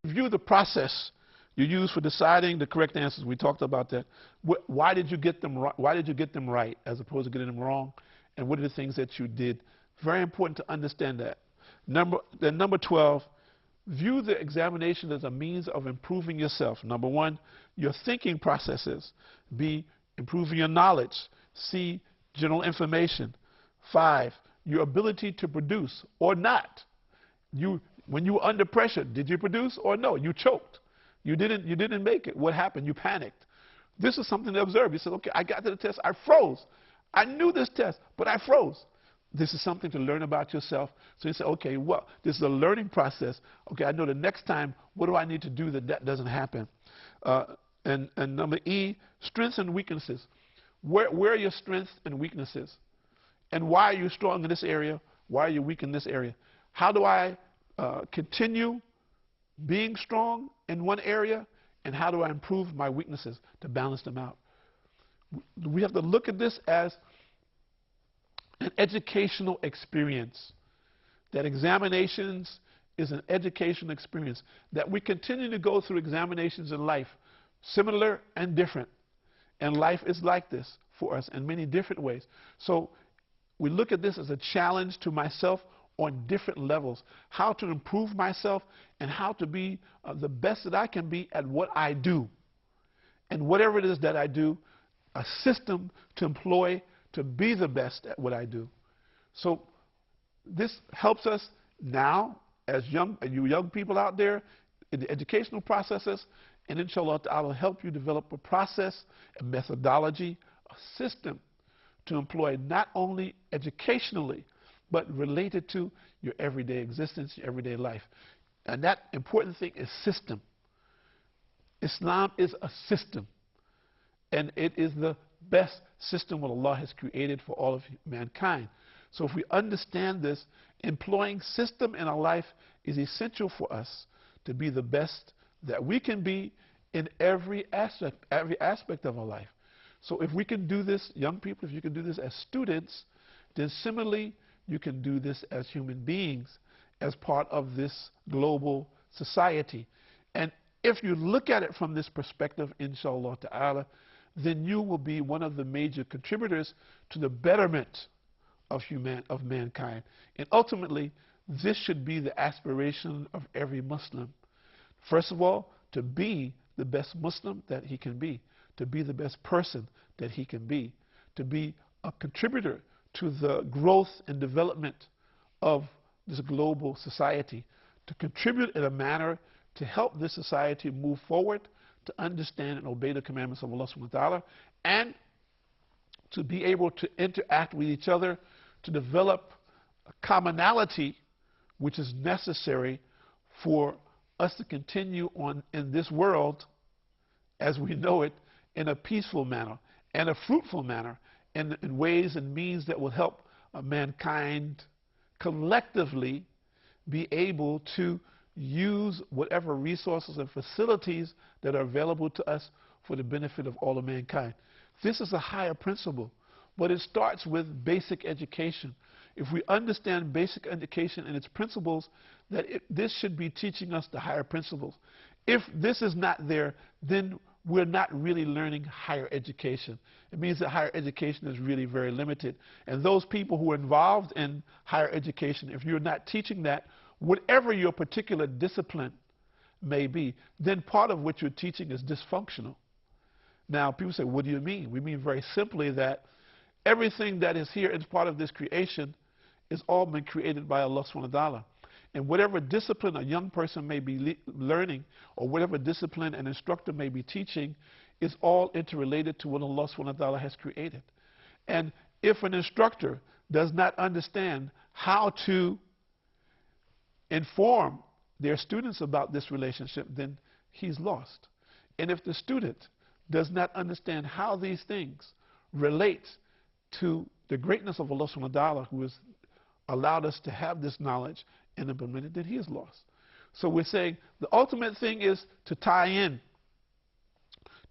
Review the process you use for deciding the correct answers. We talked about that. Why did you get them right? Why did you get them right as opposed to getting them wrong? And what are the things that you did? Very important to understand that. Number 12, view the examination as a means of improving yourself. Number 1, your thinking processes. B, improving your knowledge. C, general information. 5, your ability to produce or not. When you were under pressure, did you produce or no? You choked. You didn't make it. What happened? You panicked. This is something to observe. You said, okay, I got to the test. I froze. I knew this test, but I froze. This is something to learn about yourself. So you say, okay, well, this is a learning process. Okay, I know the next time, what do I need to do that doesn't happen? And number E, strengths and weaknesses. Where are your strengths and weaknesses? And why are you strong in this area? Why are you weak in this area? How do I continue being strong in one area? And how do I improve my weaknesses to balance them out? We have to look at this as an educational experience. That examinations is an educational experience. That we continue to go through examinations in life, similar and different. And life is like this for us in many different ways. So we look at this as a challenge to myself on different levels. How to improve myself and how to be the best that I can be at what I do. And whatever it is that I do, a system to employ to be the best at what I do. So this helps us now, as you young people out there, in the educational processes, and inshallah ta'ala help you develop a process, a methodology, a system to employ not only educationally, but related to your everyday existence, your everyday life. And that important thing is system. Islam is a system. And it is the best system what Allah has created for all of mankind. So if we understand this, employing system in our life is essential for us to be the best that we can be in every aspect of our life. So if we can do this, young people, if you can do this as students, then similarly, you can do this as human beings, as part of this global society. And if you look at it from this perspective, inshallah ta'ala, then you will be one of the major contributors to the betterment of mankind. And ultimately, this should be the aspiration of every Muslim. First of all, to be the best Muslim that he can be, to be the best person that he can be, to be a contributor to the growth and development of this global society, to contribute in a manner to help this society move forward, to understand and obey the commandments of Allah subhanahu wa ta'ala, and to be able to interact with each other, to develop a commonality which is necessary for us to continue on in this world as we know it in a peaceful manner and a fruitful manner, in ways and means that will help mankind collectively be able to use whatever resources and facilities that are available to us for the benefit of all of mankind. This is a higher principle, but it starts with basic education. If we understand basic education and its principles, this should be teaching us the higher principles. If this is not there, then we're not really learning higher education. It means that higher education is really very limited. And those people who are involved in higher education, if you're not teaching that, whatever your particular discipline may be, then part of what you're teaching is dysfunctional. Now, people say, what do you mean? We mean very simply that everything that is here as part of this creation is all been created by Allah subhanahu wa ta'ala. And whatever discipline a young person may be learning, or whatever discipline an instructor may be teaching, is all interrelated to what Allah subhanahu wa ta'ala has created. And if an instructor does not understand how to inform their students about this relationship, then he's lost. And if the student does not understand how these things relate to the greatness of Allah subhanahu wa ta'ala, who has allowed us to have this knowledge and implement it, then he is lost. So we're saying the ultimate thing is to tie in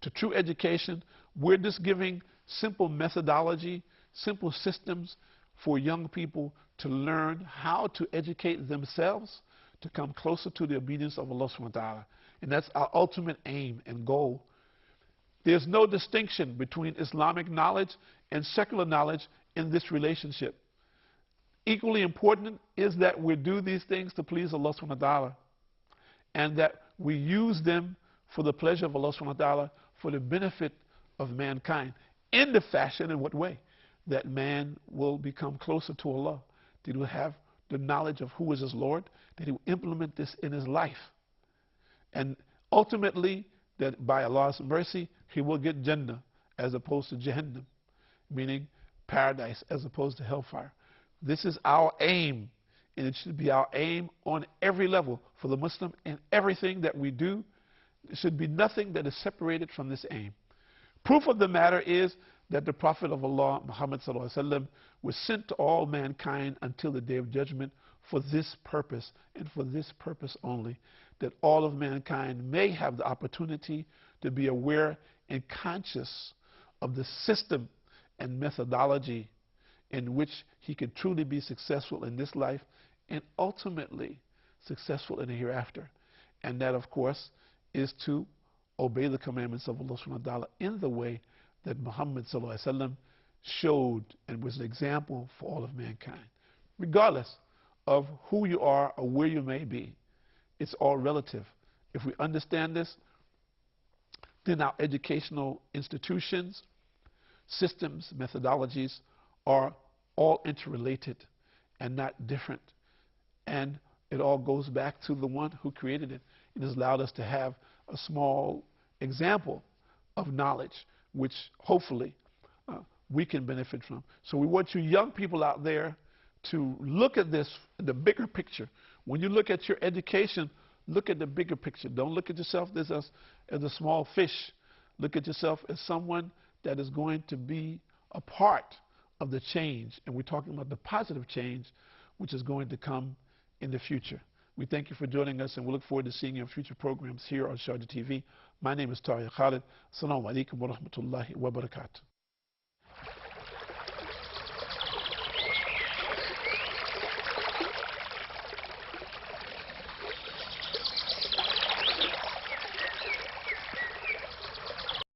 to true education. We're just giving simple methodology, simple systems for young people to learn how to educate themselves, to come closer to the obedience of Allah subhanahu wa ta'ala. And that's our ultimate aim and goal. There's no distinction between Islamic knowledge and secular knowledge in this relationship. Equally important is that we do these things to please Allah subhanahu wa ta'ala, and that we use them for the pleasure of Allah subhanahu wa ta'ala, for the benefit of mankind, in the fashion, in what way? That man will become closer to Allah, that he will have the knowledge of who is his Lord, that he will implement this in his life. And ultimately, that by Allah's mercy, he will get Jannah as opposed to Jahannam, meaning paradise as opposed to hellfire. This is our aim, and it should be our aim on every level for the Muslim, and everything that we do. There should be nothing that is separated from this aim. Proof of the matter is that the Prophet of Allah, Muhammad sallallahu alaihi wasallam, was sent to all mankind until the Day of Judgment for this purpose, and for this purpose only, that all of mankind may have the opportunity to be aware and conscious of the system and methodology in which he could truly be successful in this life and ultimately successful in the hereafter. And that, of course, is to obey the commandments of Allah subhanahu wa ta'ala in the way that Muhammad sallallahu alaihi wasallam showed and was an example for all of mankind. Regardless of who you are or where you may be, it's all relative. If we understand this, then our educational institutions, systems, methodologies are all interrelated and not different. And it all goes back to the one who created it. It has allowed us to have a small example of knowledge, which hopefully we can benefit from. So we want you young people out there to look at this, the bigger picture. When you look at your education, look at the bigger picture. Don't look at yourself as a small fish. Look at yourself as someone that is going to be a part of the change. And we're talking about the positive change which is going to come in the future. We thank you for joining us, and we look forward to seeing you in future programs here on Sharjah TV. My name is Tahir Khalid. Assalamu alaikum wa rahmatullahi wa barakatuh.